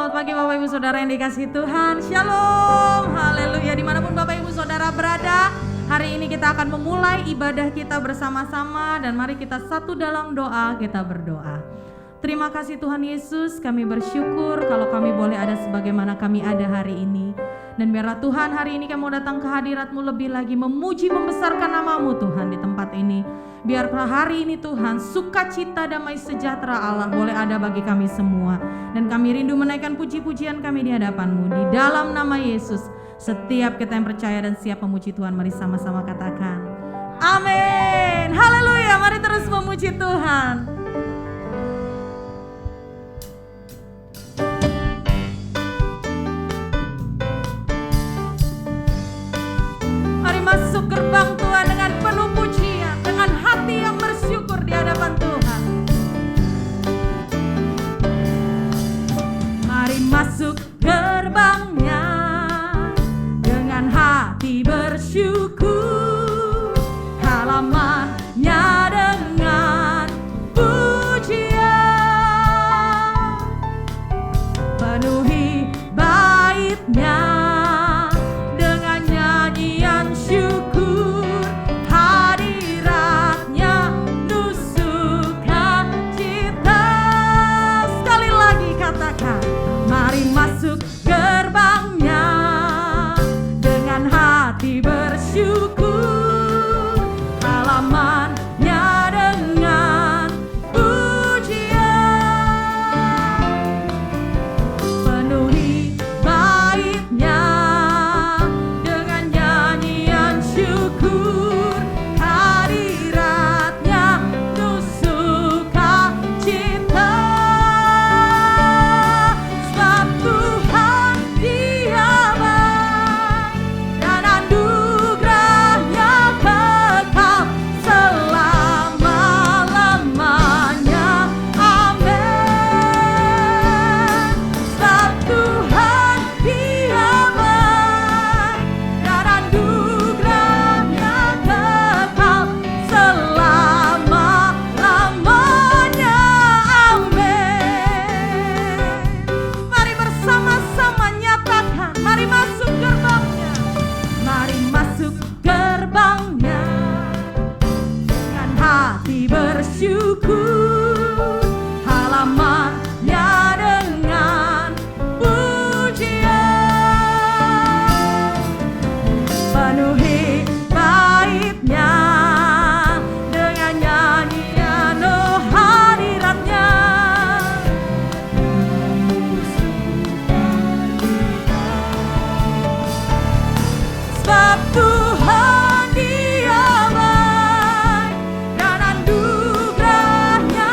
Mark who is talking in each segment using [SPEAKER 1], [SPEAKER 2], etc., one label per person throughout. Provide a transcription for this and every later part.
[SPEAKER 1] Selamat pagi Bapak Ibu Saudara yang dikasihi Tuhan. Shalom, haleluya. Dimanapun Bapak Ibu Saudara berada, hari ini kita akan memulai ibadah kita bersama-sama. Dan mari kita satu dalam doa, kita berdoa. Terima kasih Tuhan Yesus, kami bersyukur kalau kami boleh ada sebagaimana kami ada hari ini. Dan biarlah Tuhan hari ini kami mau datang ke hadirat-Mu lebih lagi memuji membesarkan nama-Mu Tuhan di tempat ini. Biarlah hari ini Tuhan sukacita damai sejahtera Allah boleh ada bagi kami semua. Dan kami rindu menaikkan puji-pujian kami di hadapan-Mu. Di dalam nama Yesus, setiap kita yang percaya dan siap memuji Tuhan, mari sama-sama katakan amin. Haleluya, mari terus memuji Tuhan. Mari masuk gerbang Tuhan dengan penuh pujian, dengan hati yang bersyukur di hadapan Tuhan. Mari masuk gerbangnya dengan hati bersyukur, halamannya dengan pujian, penuhi baitnya dengan nyanyian syukur, hadiratnya penuh sukacita. Sekali lagi katakan, mari masuk gerbangnya dengan hati bersyukur, halamannya dengan pujian, penuhi baitnya dengan nyanyian syukur, hadiratnya penuh sukacita. Sebab Tuhan Dia baik dan anugerahnya kekal selama-lamanya. Amin. Sebab Tuhan Dia baik dan anugerahnya kekal selama-lamanya. Amin. Mari bersama-sama nyatakan, mari masuk gerbangnya. Mari masuk gerbangnya dengan hati bersyukur, halamannya dengan pujian, penuhi baitnya dengan nyanyian, oh hadiratnya. Sebab Tuhan Dia baik dan anugerahnya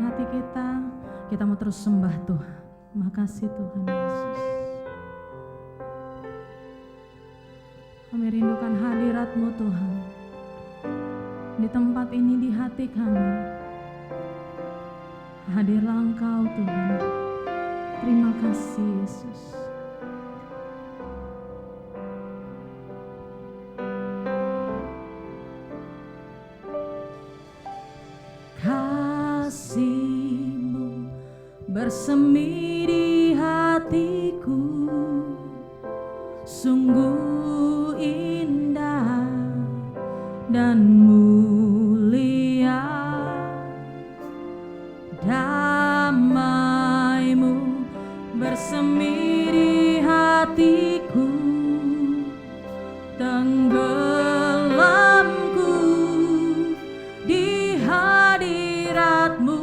[SPEAKER 1] hati kita mau terus sembah Tuhan. Makasih Tuhan Yesus. Kami rindukan hadirat-Mu Tuhan. Di tempat ini, di hati kami. Hadirlah Engkau Tuhan. Terima kasih Yesus. Kasih-Mu bersemi di hatiku, sungguh indah dan mulia. Damai-Mu bersemi di hatiku, tenggelamku di hadirat-Mu.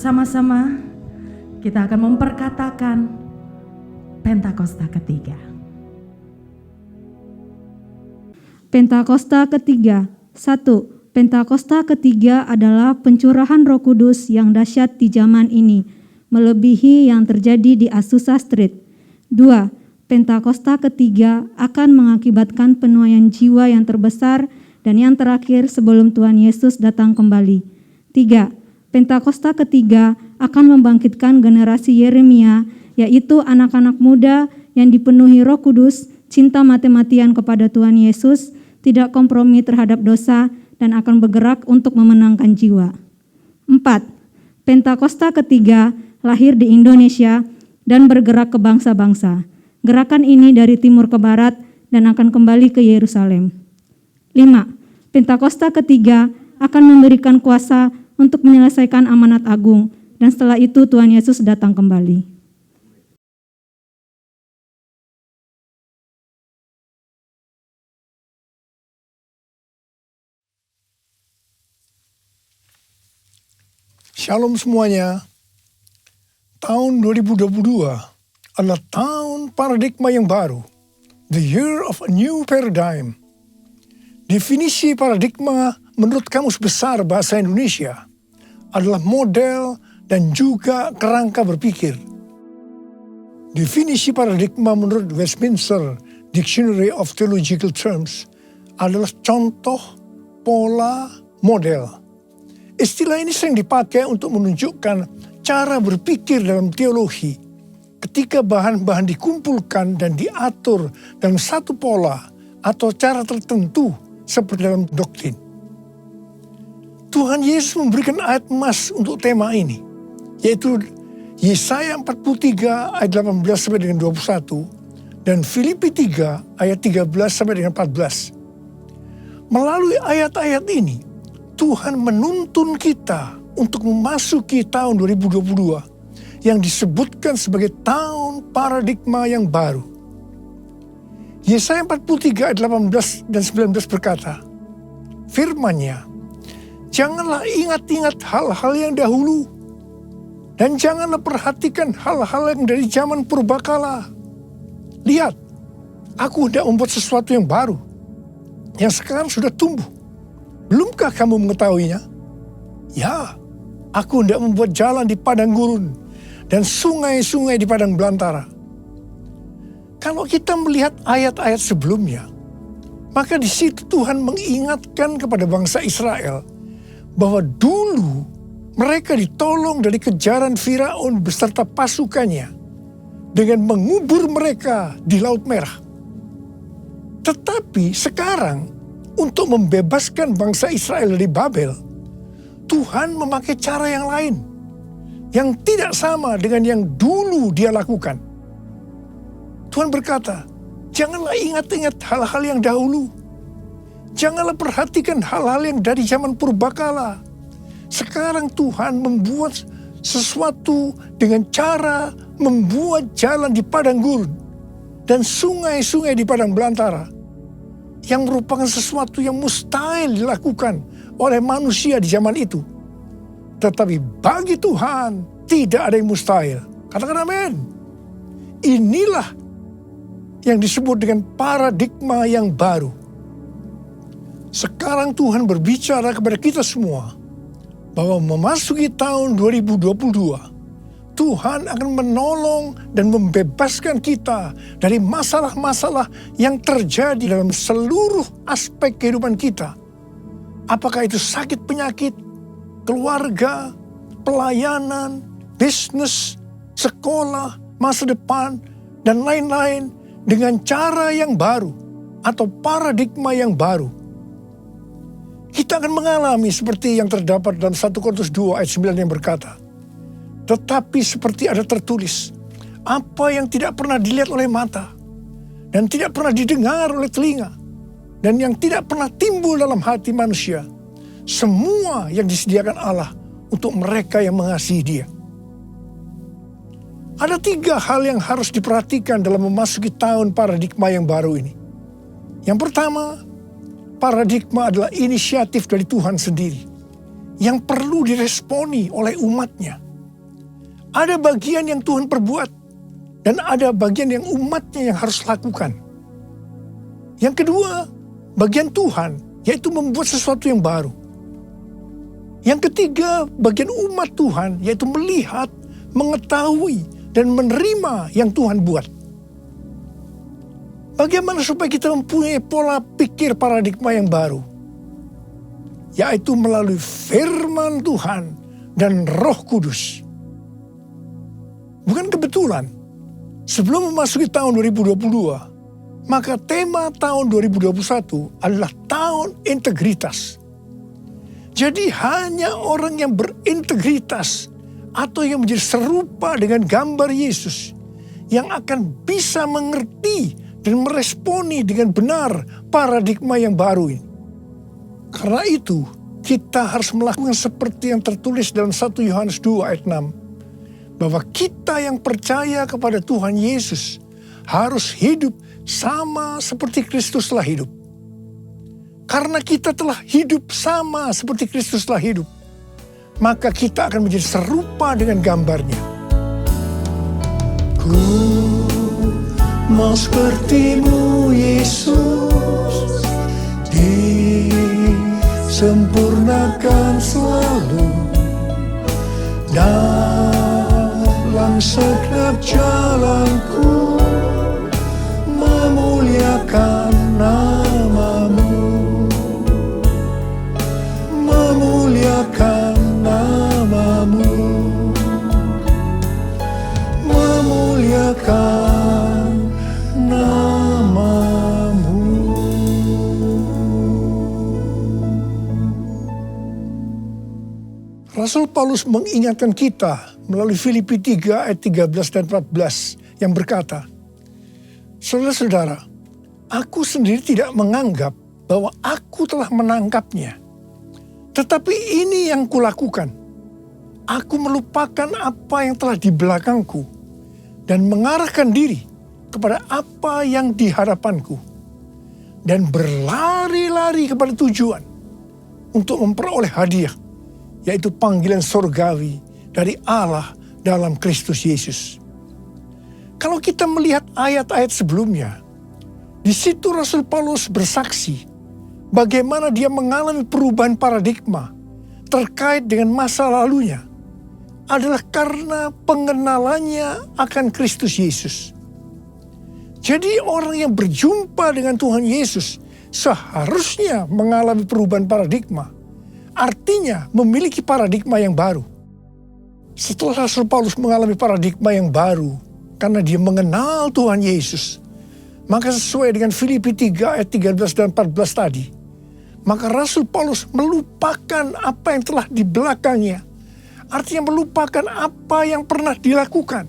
[SPEAKER 1] bersama-sama kita akan memperkatakan Pentakosta ketiga.
[SPEAKER 2] Pentakosta ketiga. 1. Pentakosta ketiga adalah pencurahan Roh Kudus yang dahsyat di zaman ini, melebihi yang terjadi di Azusa Street. 2. Pentakosta ketiga akan mengakibatkan penuaian jiwa yang terbesar dan yang terakhir sebelum Tuhan Yesus datang kembali. 3. Pentakosta ketiga akan membangkitkan generasi Yeremia, yaitu anak-anak muda yang dipenuhi Roh Kudus, cinta mati-matian kepada Tuhan Yesus, tidak kompromi terhadap dosa, dan akan bergerak untuk memenangkan jiwa. 4. Pentakosta ketiga lahir di Indonesia dan bergerak ke bangsa-bangsa. Gerakan ini dari timur ke barat dan akan kembali ke Yerusalem. 5. Pentakosta ketiga akan memberikan kuasa untuk menyelesaikan amanat agung, dan setelah itu Tuhan Yesus datang kembali.
[SPEAKER 3] Shalom semuanya. Tahun 2022 adalah tahun paradigma yang baru. The year of a new paradigm. Definisi paradigma menurut Kamus Besar Bahasa Indonesia adalah model dan juga kerangka berpikir. Definisi paradigma menurut Westminster Dictionary of Theological Terms adalah contoh, pola, model. Istilah ini sering dipakai untuk menunjukkan cara berpikir dalam teologi ketika bahan-bahan dikumpulkan dan diatur dalam satu pola atau cara tertentu seperti dalam doktrin. Tuhan Yesus memberikan ayat emas untuk tema ini, yaitu Yesaya 43 ayat 18 sampai dengan 21 dan Filipi 3 ayat 13 sampai dengan 14. Melalui ayat-ayat ini, Tuhan menuntun kita untuk memasuki tahun 2022 yang disebutkan sebagai tahun paradigma yang baru. Yesaya 43 ayat 18 dan 19 berkata, firman-Nya, janganlah ingat-ingat hal-hal yang dahulu, dan janganlah perhatikan hal-hal yang dari zaman purbakala. Lihat, aku hendak membuat sesuatu yang baru, yang sekarang sudah tumbuh. Belumkah kamu mengetahuinya? Ya, aku hendak membuat jalan di padang gurun dan sungai-sungai di padang belantara. Kalau kita melihat ayat-ayat sebelumnya, maka di situ Tuhan mengingatkan kepada bangsa Israel bahwa dulu mereka ditolong dari kejaran Firaun beserta pasukannya dengan mengubur mereka di Laut Merah. Tetapi sekarang, untuk membebaskan bangsa Israel dari Babel, Tuhan memakai cara yang lain, yang tidak sama dengan yang dulu dia lakukan. Tuhan berkata, janganlah ingat-ingat hal-hal yang dahulu. Janganlah perhatikan hal-hal yang dari zaman purbakala. Sekarang Tuhan membuat sesuatu dengan cara membuat jalan di padang gurun dan sungai-sungai di padang belantara, yang merupakan sesuatu yang mustahil dilakukan oleh manusia di zaman itu. Tetapi bagi Tuhan tidak ada yang mustahil. Katakan amin. Inilah yang disebut dengan paradigma yang baru. Sekarang Tuhan berbicara kepada kita semua bahwa memasuki tahun 2022, Tuhan akan menolong dan membebaskan kita dari masalah-masalah yang terjadi dalam seluruh aspek kehidupan kita. Apakah itu sakit penyakit, keluarga, pelayanan, bisnis, sekolah, masa depan, dan lain-lain dengan cara yang baru atau paradigma yang baru. Kita akan mengalami seperti yang terdapat dalam 1 Korintus 2 ayat 9 yang berkata, tetapi seperti ada tertulis, apa yang tidak pernah dilihat oleh mata, dan tidak pernah didengar oleh telinga, dan yang tidak pernah timbul dalam hati manusia, semua yang disediakan Allah untuk mereka yang mengasihi Dia. Ada 3 hal yang harus diperhatikan dalam memasuki tahun paradigma yang baru ini. Yang pertama, paradigma adalah inisiatif dari Tuhan sendiri, yang perlu diresponi oleh umatnya. Ada bagian yang Tuhan perbuat, dan ada bagian yang umatnya yang harus lakukan. Yang kedua, bagian Tuhan, yaitu membuat sesuatu yang baru. Yang ketiga, bagian umat Tuhan, yaitu melihat, mengetahui, dan menerima yang Tuhan buat. Bagaimana supaya kita mempunyai pola pikir paradigma yang baru? Yaitu melalui firman Tuhan dan Roh Kudus. Bukan kebetulan, sebelum memasuki tahun 2022, maka tema tahun 2021 adalah tahun integritas. Jadi hanya orang yang berintegritas atau yang menjadi serupa dengan gambar Yesus yang akan bisa mengerti dan meresponi dengan benar paradigma yang baru ini. Karena itu, kita harus melakukan seperti yang tertulis dalam 1 Yohanes 2 ayat 6. Bahwa kita yang percaya kepada Tuhan Yesus harus hidup sama seperti Kristus telah hidup. Karena kita telah hidup sama seperti Kristus telah hidup, maka kita akan menjadi serupa dengan gambarnya. Ku mau sepertimu Yesus, disempurnakan selalu dalam setiap jalanku, memuliakan namamu, memuliakan namamu, memuliakan namamu. Rasul Paulus mengingatkan kita melalui Filipi 3 ayat 13 dan 14 yang berkata, saudara-saudara, aku sendiri tidak menganggap bahwa aku telah menangkapnya. Tetapi ini yang kulakukan. Aku melupakan apa yang telah di belakangku dan mengarahkan diri kepada apa yang di hadapanku. Dan berlari-lari kepada tujuan untuk memperoleh hadiah, yaitu panggilan surgawi dari Allah dalam Kristus Yesus. Kalau kita melihat ayat-ayat sebelumnya, di situ Rasul Paulus bersaksi bagaimana dia mengalami perubahan paradigma terkait dengan masa lalunya adalah karena pengenalannya akan Kristus Yesus. Jadi orang yang berjumpa dengan Tuhan Yesus seharusnya mengalami perubahan paradigma. Artinya memiliki paradigma yang baru. Setelah Rasul Paulus mengalami paradigma yang baru karena dia mengenal Tuhan Yesus, maka sesuai dengan Filipi 3 ayat 13 dan 14 tadi, maka Rasul Paulus melupakan apa yang telah di belakangnya. Artinya melupakan apa yang pernah dilakukan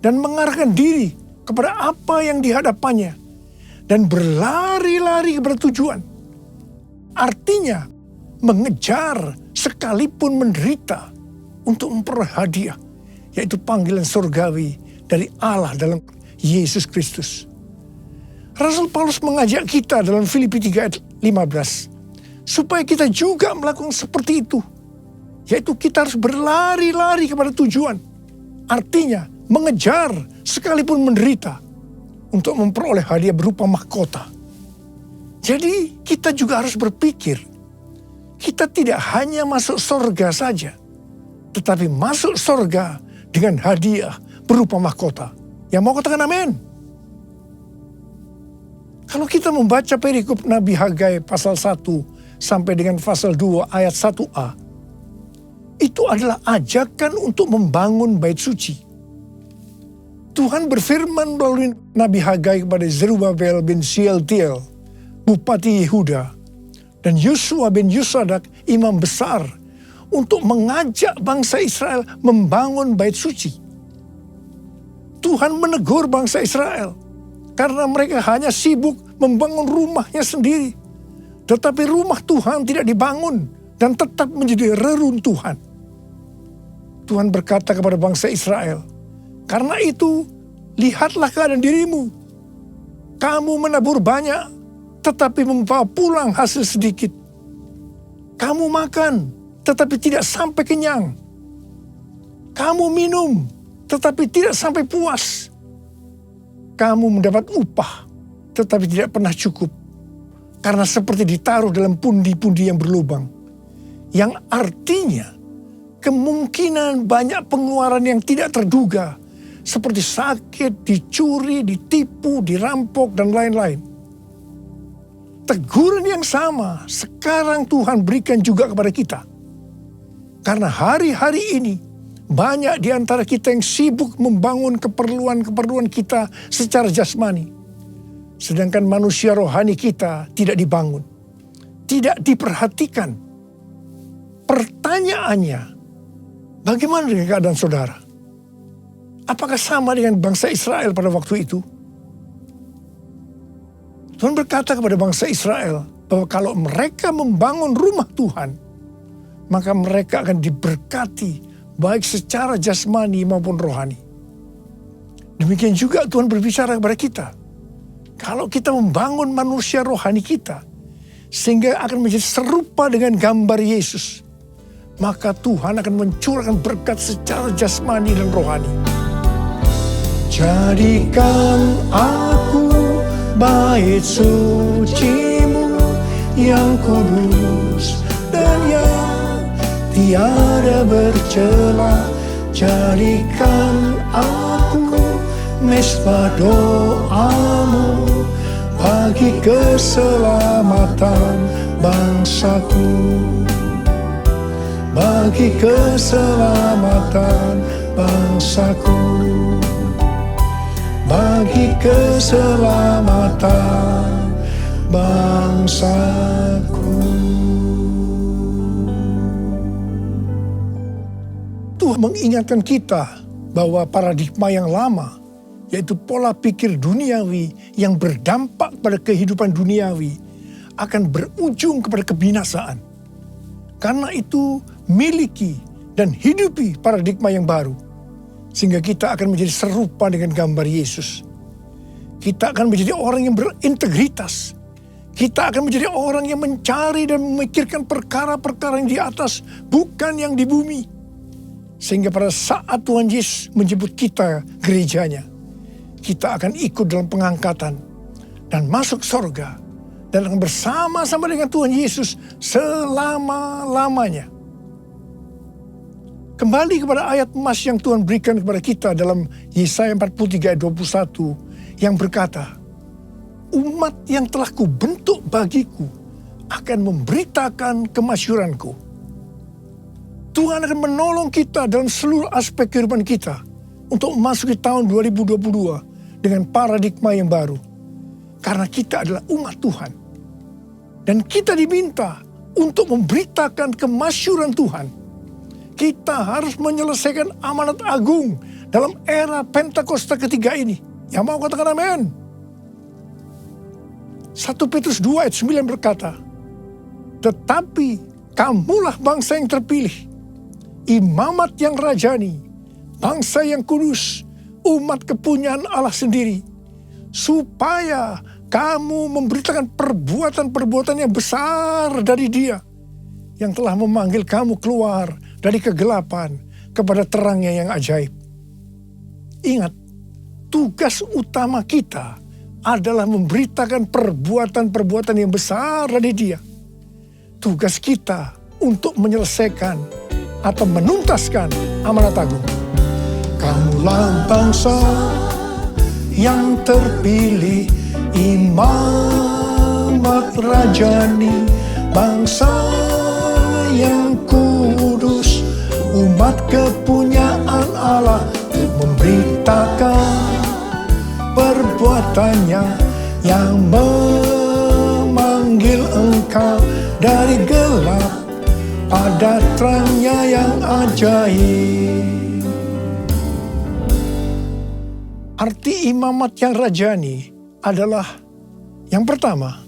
[SPEAKER 3] dan mengarahkan diri kepada apa yang di hadapannya dan berlari-lari kepada tujuan. Artinya mengejar sekalipun menderita untuk memperoleh hadiah, yaitu panggilan surgawi dari Allah dalam Yesus Kristus. Rasul Paulus mengajak kita dalam Filipi 3 ayat 15 supaya kita juga melakukan seperti itu, yaitu kita harus berlari-lari kepada tujuan. Artinya mengejar sekalipun menderita untuk memperoleh hadiah berupa mahkota. Jadi kita juga harus berpikir, kita tidak hanya masuk surga saja, tetapi masuk surga dengan hadiah berupa mahkota. Yang mau katakan amin? Kalau kita membaca perikop Nabi Hagai pasal 1 sampai dengan pasal 2 ayat 1a, itu adalah ajakan untuk membangun bait suci. Tuhan berfirman melalui Nabi Hagai kepada Zerubabel bin Shealtiel, Bupati Yehuda, dan Yosua bin Yosadak, imam besar, untuk mengajak bangsa Israel membangun bait suci. Tuhan menegur bangsa Israel karena mereka hanya sibuk membangun rumahnya sendiri. Tetapi rumah Tuhan tidak dibangun dan tetap menjadi reruntuhan. Tuhan berkata kepada bangsa Israel, karena itu lihatlah keadaan dirimu. Kamu menabur banyak, tetapi membawa pulang hasil sedikit. Kamu makan, tetapi tidak sampai kenyang. Kamu minum, tetapi tidak sampai puas. Kamu mendapat upah, tetapi tidak pernah cukup. Karena seperti ditaruh dalam pundi-pundi yang berlubang. Yang artinya, kemungkinan banyak pengeluaran yang tidak terduga. Seperti sakit, dicuri, ditipu, dirampok, dan lain-lain. Teguran yang sama sekarang Tuhan berikan juga kepada kita. Karena hari-hari ini banyak di antara kita yang sibuk membangun keperluan-keperluan kita secara jasmani. Sedangkan manusia rohani kita tidak dibangun. Tidak diperhatikan. Pertanyaannya, bagaimana dengan keadaan saudara? Apakah sama dengan bangsa Israel pada waktu itu? Tuhan berkata kepada bangsa Israel bahwa kalau mereka membangun rumah Tuhan, maka mereka akan diberkati baik secara jasmani maupun rohani. Demikian juga Tuhan berbicara kepada kita. Kalau kita membangun manusia rohani kita, sehingga akan menjadi serupa dengan gambar Yesus, maka Tuhan akan mencurahkan berkat secara jasmani dan rohani. Jadikan aku bait suci-Mu yang kudus dan yang tiada bercela. Jadikan aku mesbah doa-Mu bagi keselamatan bangsaku, bagi keselamatan bangsaku, bagi keselamatan bangsaku. Tuhan mengingatkan kita bahwa paradigma yang lama, yaitu pola pikir duniawi yang berdampak pada kehidupan duniawi, akan berujung kepada kebinasaan. Karena itu, miliki dan hidupi paradigma yang baru, sehingga kita akan menjadi serupa dengan gambar Yesus. Kita akan menjadi orang yang berintegritas. Kita akan menjadi orang yang mencari dan memikirkan perkara-perkara yang di atas, bukan yang di bumi. Sehingga pada saat Tuhan Yesus menjemput kita gerejanya, kita akan ikut dalam pengangkatan dan masuk surga dan akan bersama-sama dengan Tuhan Yesus selama-lamanya. Kembali kepada ayat emas yang Tuhan berikan kepada kita dalam Yesaya 43 ayat 21 yang berkata, umat yang telah kubentuk bagiku akan memberitakan kemasyuranku. Tuhan akan menolong kita dalam seluruh aspek kehidupan kita untuk memasuki tahun 2022 dengan paradigma yang baru. Karena kita adalah umat Tuhan. Dan kita diminta untuk memberitakan kemasyuran Tuhan. Kita harus menyelesaikan amanat agung dalam era Pentakosta ketiga ini. Yang mau katakan amin? 1 Petrus 2 ayat 9 berkata, tetapi kamulah bangsa yang terpilih, imamat yang rajani, bangsa yang kudus, umat kepunyaan Allah sendiri, supaya kamu memberitakan perbuatan-perbuatan yang besar dari Dia yang telah memanggil kamu keluar dari kegelapan kepada terangnya yang ajaib. Ingat, tugas utama kita adalah memberitakan perbuatan-perbuatan yang besar dari Dia. Tugas kita untuk menyelesaikan atau menuntaskan amanat agung. Kamulah bangsa yang terpilih, imamat rajani, bangsa yang kudus, umat kepunyaan Allah, untuk memberitakan perbuatannya yang memanggil engkau dari gelap pada terangnya yang ajaib. Arti imamat yang rajani adalah yang pertama,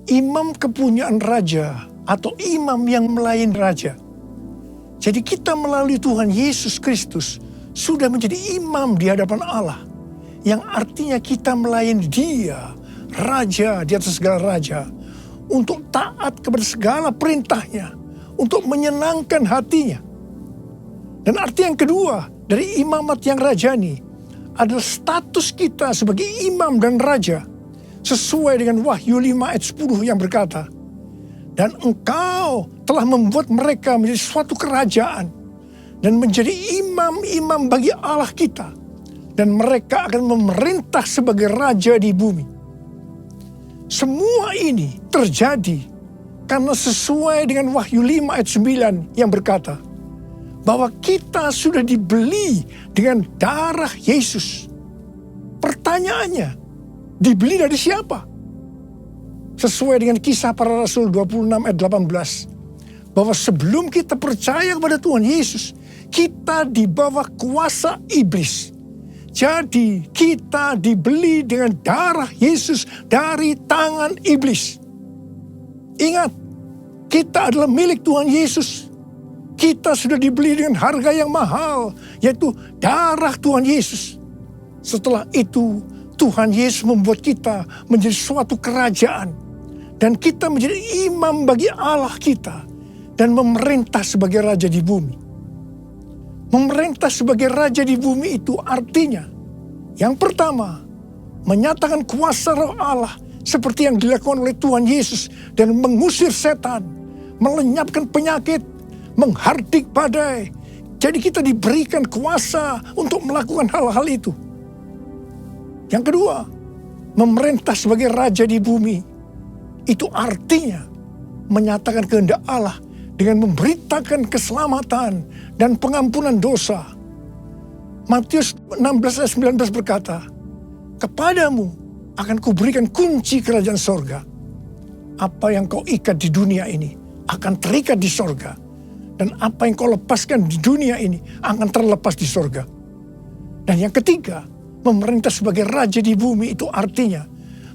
[SPEAKER 3] imam kepunyaan raja atau imam yang melayani raja. Jadi kita melalui Tuhan Yesus Kristus sudah menjadi imam di hadapan Allah. Yang artinya kita melayani Dia, Raja di atas segala raja, untuk taat kepada segala perintahnya, untuk menyenangkan hatinya. Dan arti yang kedua dari imamat yang rajani adalah status kita sebagai imam dan raja sesuai dengan Wahyu 5 ayat 10 yang berkata, dan engkau telah membuat mereka menjadi suatu kerajaan dan menjadi imam-imam bagi Allah kita, dan mereka akan memerintah sebagai raja di bumi. Semua ini terjadi karena sesuai dengan Wahyu 5 ayat 9 yang berkata bahwa kita sudah dibeli dengan darah Yesus. Pertanyaannya, dibeli dari siapa? Sesuai dengan Kisah Para Rasul 26 ayat 18, bahwa sebelum kita percaya kepada Tuhan Yesus, kita di bawah kuasa iblis. Jadi kita dibeli dengan darah Yesus dari tangan iblis. Ingat, kita adalah milik Tuhan Yesus. Kita sudah dibeli dengan harga yang mahal, yaitu darah Tuhan Yesus. Setelah itu, Tuhan Yesus membuat kita menjadi suatu kerajaan. Dan kita menjadi imam bagi Allah kita. Dan memerintah sebagai raja di bumi. Memerintah sebagai raja di bumi itu artinya, yang pertama, menyatakan kuasa roh Allah seperti yang dilakukan oleh Tuhan Yesus dan mengusir setan, melenyapkan penyakit, menghardik badai. Jadi kita diberikan kuasa untuk melakukan hal-hal itu. Yang kedua, memerintah sebagai raja di bumi. Itu artinya menyatakan kehendak Allah dengan memberitakan keselamatan dan pengampunan dosa. Matius 16 ayat 19 berkata, kepadamu akan kuberikan kunci kerajaan sorga. Apa yang kau ikat di dunia ini akan terikat di sorga. Dan apa yang kau lepaskan di dunia ini akan terlepas di sorga. Dan yang ketiga, memerintah sebagai raja di bumi itu artinya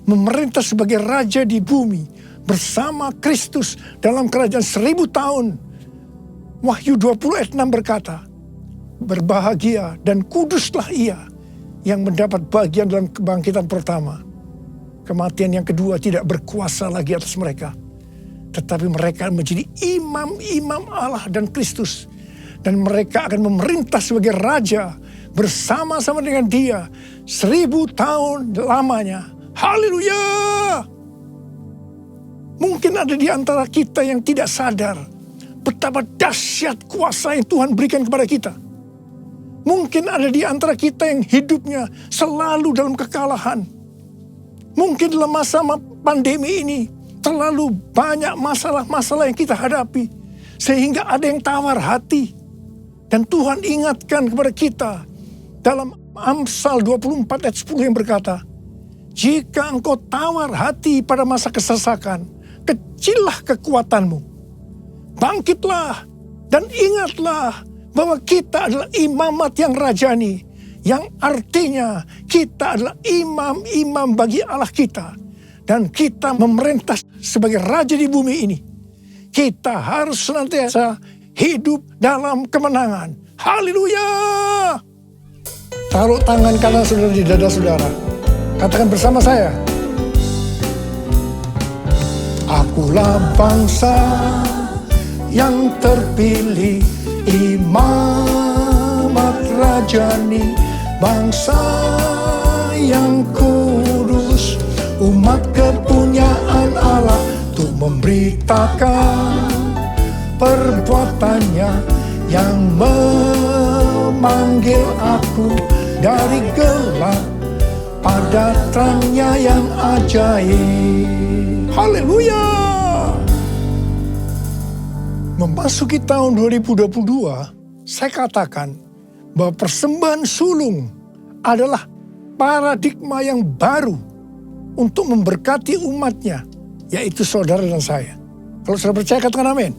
[SPEAKER 3] memerintah sebagai raja di bumi bersama Kristus dalam kerajaan 1000 tahun. Wahyu 20 ayat 6 berkata, berbahagia dan kuduslah ia yang mendapat bagian dalam kebangkitan pertama. Kematian yang kedua tidak berkuasa lagi atas mereka. Tetapi mereka menjadi imam-imam Allah dan Kristus. Dan mereka akan memerintah sebagai raja bersama-sama dengan dia 1000 tahun lamanya. Haleluya! Mungkin ada di antara kita yang tidak sadar betapa dahsyat kuasa yang Tuhan berikan kepada kita. Mungkin ada di antara kita yang hidupnya selalu dalam kekalahan. Mungkin dalam masa pandemi ini terlalu banyak masalah-masalah yang kita hadapi. Sehingga ada yang tawar hati. Dan Tuhan ingatkan kepada kita dalam Amsal 24 ayat 10 yang berkata, jika engkau tawar hati pada masa kesesakan, kecillah kekuatanmu. Bangkitlah dan ingatlah bahwa kita adalah imamat yang rajani. Yang artinya kita adalah imam-imam bagi Allah kita. Dan kita memerintah sebagai raja di bumi ini. Kita harus senantiasa hidup dalam kemenangan. Haleluya! Taruh tangan kanan saudara di dada saudara. Katakan bersama saya. Akulah bangsa yang terpilih, imamat rajani, bangsa yang kudus, umat kepunyaan Allah, untuk memberitakan perbuatannya yang memanggil aku dari gelap pada terangnya yang ajaib. Haleluya! Memasuki tahun 2022, saya katakan bahwa persembahan sulung adalah paradigma yang baru untuk memberkati umatnya, yaitu saudara dan saya. Kalau saudara percaya, katakan amin.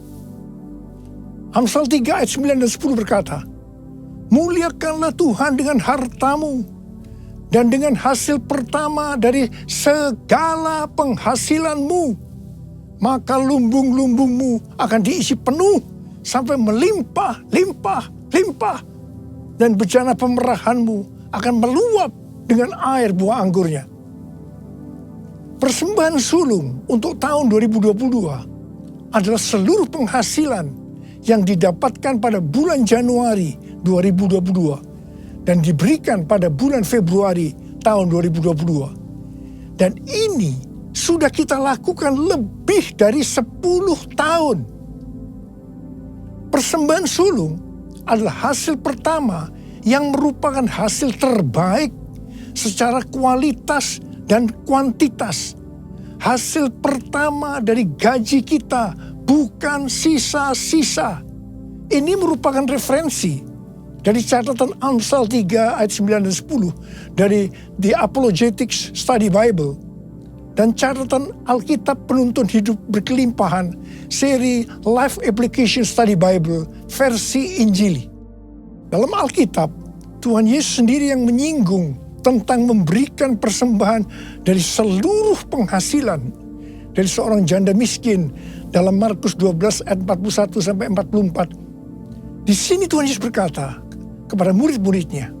[SPEAKER 3] Amsal 3 ayat 9 dan 10 berkata, muliakanlah Tuhan dengan hartamu dan dengan hasil pertama dari segala penghasilanmu. Maka lumbung-lumbungmu akan diisi penuh sampai melimpah, limpah, limpah. Dan bejana pemerahanmu akan meluap dengan air buah anggurnya. Persembahan sulung untuk tahun 2022 adalah seluruh penghasilan yang didapatkan pada bulan Januari 2022 dan diberikan pada bulan Februari tahun 2022. Dan ini sudah kita lakukan lebih dari 10 tahun. Persembahan sulung adalah hasil pertama yang merupakan hasil terbaik secara kualitas dan kuantitas. Hasil pertama dari gaji kita, bukan sisa-sisa. Ini merupakan referensi dari catatan Amsal 3 ayat 9 dan 10 dari The Apologetics Study Bible dan catatan Alkitab Penuntun Hidup Berkelimpahan seri Life Application Study Bible versi Injili. Dalam Alkitab, Tuhan Yesus sendiri yang menyinggung tentang memberikan persembahan dari seluruh penghasilan dari seorang janda miskin dalam Markus 12 ayat 41 sampai 44. Di sini Tuhan Yesus berkata kepada murid-muridnya,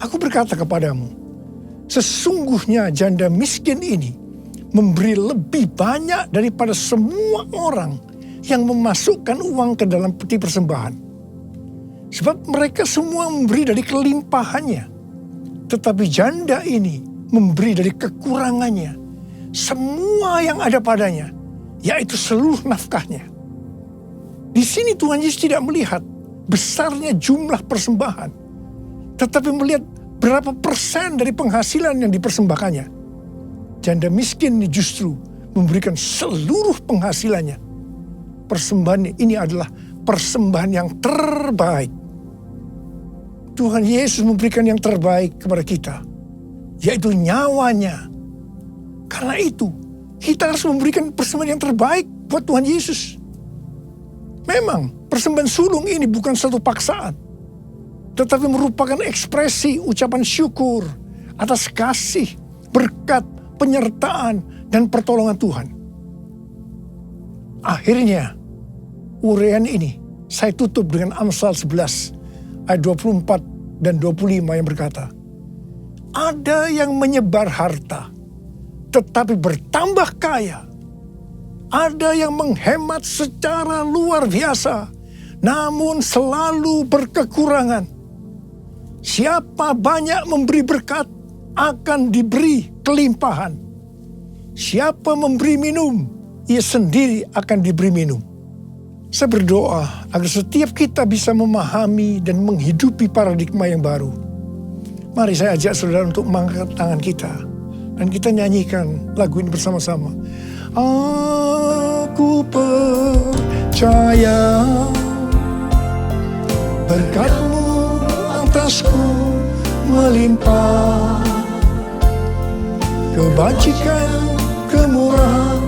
[SPEAKER 3] "Aku berkata kepadamu, sesungguhnya janda miskin ini memberi lebih banyak daripada semua orang yang memasukkan uang ke dalam peti persembahan. Sebab mereka semua memberi dari kelimpahannya. Tetapi janda ini memberi dari kekurangannya, semua yang ada padanya, yaitu seluruh nafkahnya." Di sini Tuhan Yesus tidak melihat besarnya jumlah persembahan, tetapi melihat berapa persen dari penghasilan yang dipersembahkannya. Janda miskin ini justru memberikan seluruh penghasilannya. Persembahan ini adalah persembahan yang terbaik. Tuhan Yesus memberikan yang terbaik kepada kita, yaitu nyawanya. Karena itu, kita harus memberikan persembahan yang terbaik buat Tuhan Yesus. Memang, persembahan sulung ini bukan satu paksaan, tetapi merupakan ekspresi ucapan syukur atas kasih, berkat, penyertaan, dan pertolongan Tuhan. Akhirnya, uraian ini saya tutup dengan Amsal 11 ayat 24 dan 25 yang berkata, "Ada yang menyebar harta, tetapi bertambah kaya. Ada yang menghemat secara luar biasa, namun selalu berkekurangan. Siapa banyak memberi berkat, akan diberi kelimpahan. Siapa memberi minum, ia sendiri akan diberi minum." Saya berdoa agar setiap kita bisa memahami dan menghidupi paradigma yang baru. Mari saya ajak saudara untuk mengangkat tangan kita dan kita nyanyikan lagu ini bersama-sama. Aku percaya berkat-Mu atasku melimpah, kebajikan, kemurahan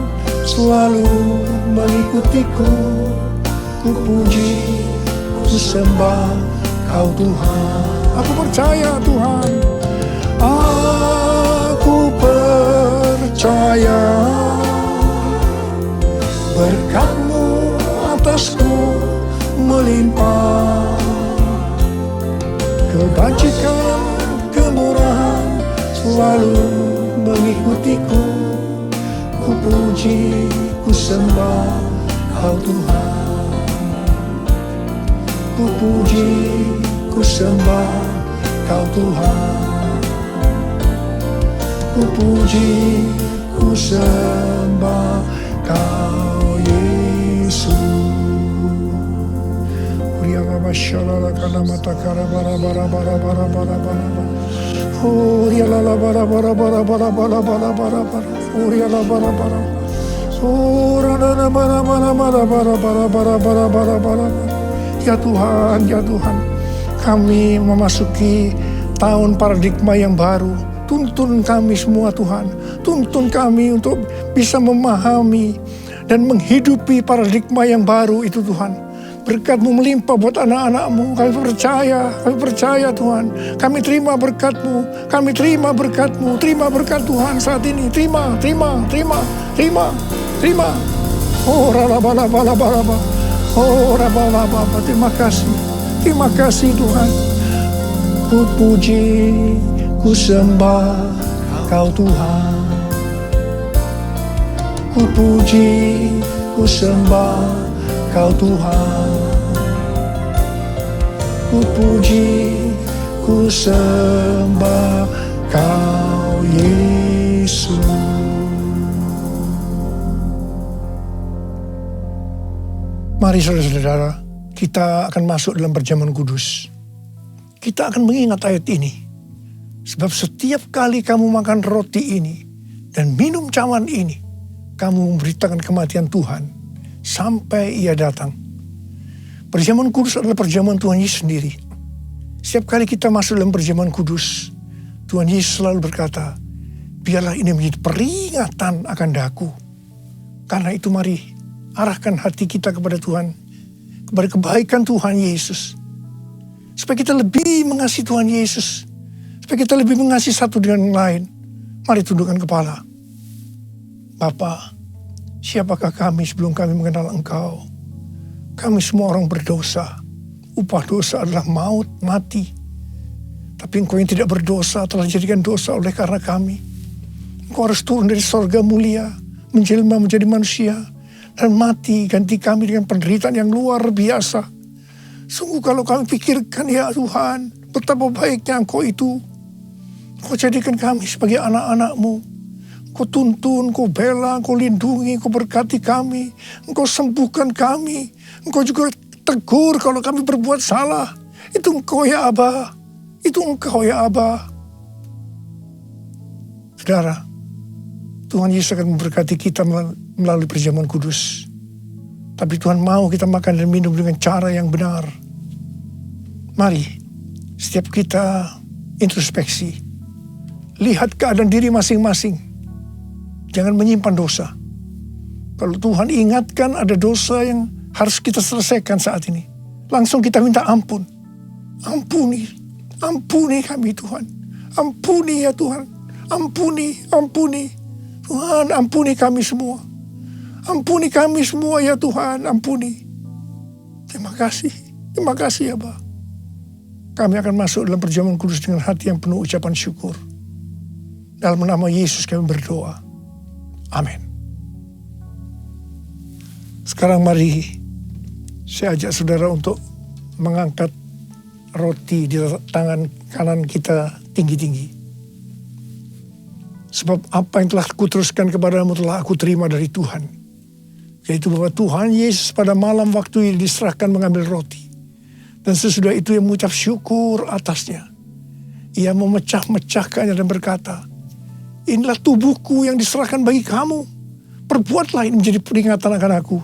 [SPEAKER 3] selalu mengikutiku. Ku puji, ku sembah Kau Tuhan. Aku percaya Tuhan. Aku percaya berkat-Mu atasku melimpah, kebajikan, kemurahan selalu mengikutiku. Ku puji, ku sembah Kau Tuhan. Ku puji, ku sembah Kau Tuhan. Ku puji, ku sembah Kau Yesus. Uriala shalala kana mata kara bara bara bara bara bara bara. Uriala bara bara bara bara bara bara bara bara. Uriala bara bara. Uriala bara bara bara bara bara bara bara bara bara. Ya Tuhan, ya Tuhan, kami memasuki tahun paradigma yang baru. Tuntun kami semua Tuhan, tuntun kami untuk bisa memahami dan menghidupi paradigma yang baru itu Tuhan. Berkat-Mu melimpah buat anak-anak-Mu, kami percaya Tuhan. Kami terima berkat-Mu, kami terima berkat-Mu, terima berkat Tuhan saat ini. Terima. Oh, rala-bala-bala-bala. Oh, raba-baba, terima kasih Tuhan. Ku puji, ku sembah Kau Tuhan. Ku puji, ku sembah Kau Tuhan. ku puji, ku sembah Kau Yesus. Mari saudara-saudara, kita akan masuk dalam perjamuan kudus. Kita akan mengingat ayat ini. Sebab setiap kali kamu makan roti ini dan minum cawan ini, kamu memberitakan kematian Tuhan sampai Ia datang. Perjamuan kudus adalah perjamuan Tuhan Yesus sendiri. Setiap kali kita masuk dalam perjamuan kudus, Tuhan Yesus selalu berkata, biarlah ini menjadi peringatan akan daku. Karena itu mari arahkan hati kita kepada Tuhan, kepada kebaikan Tuhan Yesus. Supaya kita lebih mengasihi Tuhan Yesus. Supaya kita lebih mengasihi satu dengan yang lain. Mari tundukkan kepala. Bapa, siapakah kami sebelum kami mengenal Engkau? Kami semua orang berdosa. Upah dosa adalah maut, mati. Tapi Engkau yang tidak berdosa telah dijadikan dosa oleh karena kami. Engkau harus turun dari sorga mulia, menjelma menjadi manusia, dan mati ganti kami dengan penderitaan yang luar biasa. Sungguh kalau kami pikirkan, ya Tuhan, betapa baiknya Engkau itu. Engkau jadikan kami sebagai anak-anak-Mu. Engkau tuntun, Engkau bela, Engkau lindungi, Engkau berkati kami. Engkau sembuhkan kami. Engkau juga tegur kalau kami berbuat salah. Itu Engkau ya Aba. Itu Engkau ya Aba. Saudara, Tuhan Yesus akan memberkati kita melalui perjamuan kudus. Tapi Tuhan mau kita makan dan minum dengan cara yang benar. Mari, setiap kita introspeksi. Lihat keadaan diri masing-masing. Jangan menyimpan dosa. Kalau Tuhan ingatkan ada dosa yang harus kita selesaikan saat ini, langsung kita minta ampun. Ampuni kami Tuhan. Ampuni ya Tuhan. Ampuni. Tuhan, ampuni kami semua. Ampuni kami semua ya Tuhan, ampuni. Terima kasih ya Bapa. Kami akan masuk dalam perjamuan kudus dengan hati yang penuh ucapan syukur. Dalam nama Yesus kami berdoa. Amin. Sekarang mari saya ajak saudara untuk mengangkat roti di tangan kanan kita tinggi-tinggi. Sebab apa yang telah kuteruskan kepadamu telah aku terima dari Tuhan. Yaitu bahwa Tuhan Yesus pada malam waktu ini diserahkan mengambil roti. Dan sesudah itu ia mengucap syukur atasnya. Ia memecah-mecahkannya dan berkata, inilah tubuhku yang diserahkan bagi kamu. Perbuatlah ini menjadi peringatan akan aku.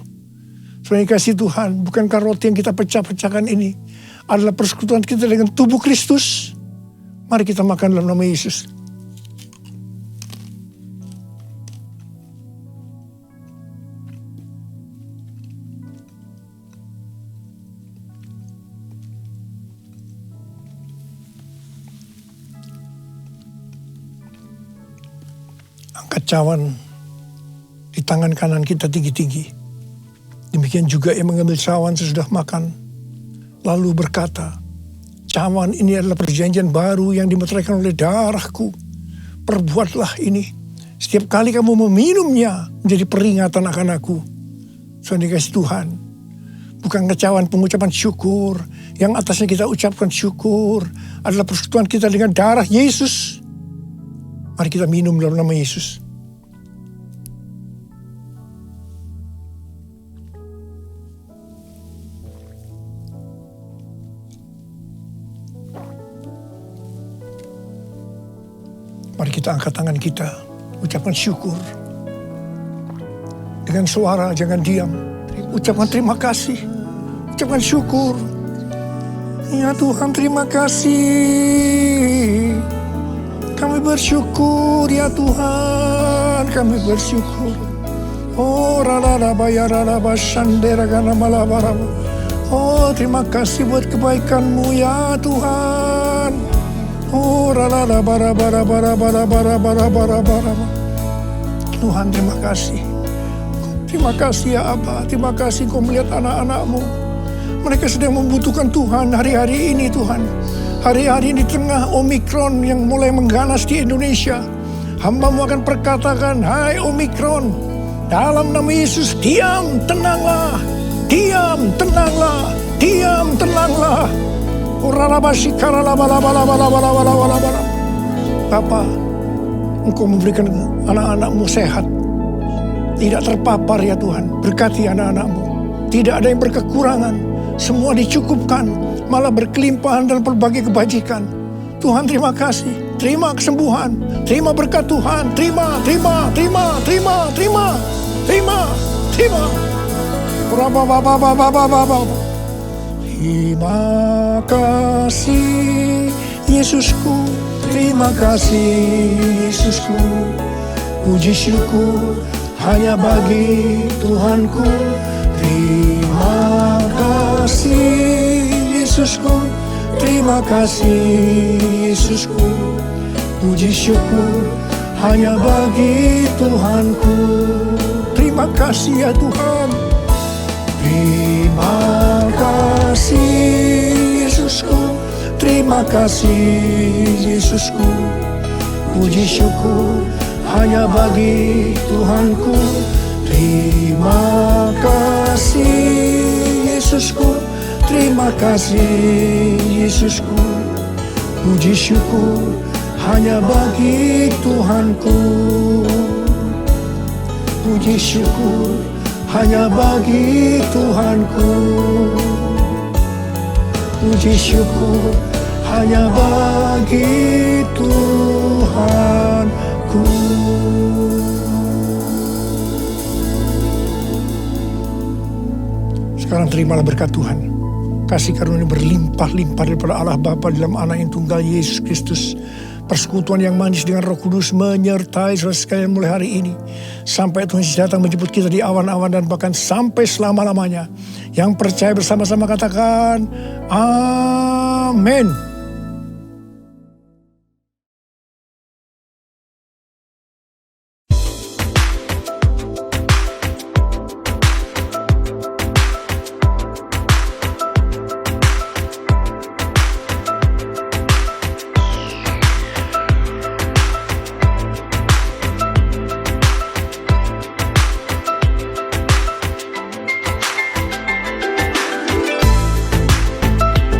[SPEAKER 3] Saudara kasih Tuhan, bukankah roti yang kita pecah-pecahkan ini adalah persekutuan kita dengan tubuh Kristus? Mari kita makan dalam nama Yesus. Angkat cawan di tangan kanan kita tinggi-tinggi. Demikian juga ia mengambil cawan sesudah makan. Lalu berkata, cawan ini adalah perjanjian baru yang dimeteraikan oleh darahku. Perbuatlah ini. Setiap kali kamu meminumnya menjadi peringatan akan aku. Saudara kasih Tuhan. Bukan cawan pengucapan syukur. Yang atasnya kita ucapkan syukur. Adalah persekutuan kita dengan darah Yesus. Mari kita minum dalam nama Yesus. Mari kita angkat tangan kita, ucapkan syukur. Dengan suara, jangan diam. Ucapkan terima kasih, ucapkan syukur. Ya Tuhan, terima kasih. Kami bersyukur ya Tuhan, kami bersyukur. Oh oh terima kasih buat kebaikan-Mu ya Tuhan. Oh Tuhan, terima kasih. Terima kasih ya Abba, terima kasih Kau melihat anak-anak-Mu. Mereka sedang membutuhkan Tuhan hari-hari ini Tuhan. Hari-hari di tengah Omikron yang mulai mengganas di Indonesia. Hamba-Mu akan perkatakan, hai Omikron, dalam nama Yesus, diam, tenanglah. Diam, tenanglah. Diam, tenanglah. Bapa, Engkau memberikan anak-anak-Mu sehat, tidak terpapar ya Tuhan. Berkati anak-anak-Mu, tidak ada yang berkekurangan, semua dicukupkan, malah berkelimpahan dalam berbagai kebajikan. Tuhan terima kasih, terima kesembuhan, terima berkat Tuhan, terima. Terima kasih Yesusku, terima kasih Yesusku. Puji syukur hanya bagi Tuhanku. Terima kasih Yesusku, terima kasih Yesusku. Puji syukur hanya bagi Tuhanku. Terima kasih ya Tuhan. Terima kasih Yesusku, terima kasih Yesusku. Puji syukur hanya bagi Tuhanku. Terima kasih Yesusku, terima kasih Yesusku. Puji syukur hanya bagi Tuhanku. Puji syukur hanya bagi Tuhanku. Puji syukur hanya bagi Tuhanku. Sekarang terimalah berkat Tuhan. Kasih karunia berlimpah-limpah daripada Allah Bapa dalam Anak yang tunggal Yesus Kristus. Persekutuan yang manis dengan Roh Kudus menyertai saudara sekalian mulai hari ini. Sampai Tuhan Yesus datang menjemput kita di awan-awan dan bahkan sampai selama-lamanya. Yang percaya bersama-sama katakan, Amin.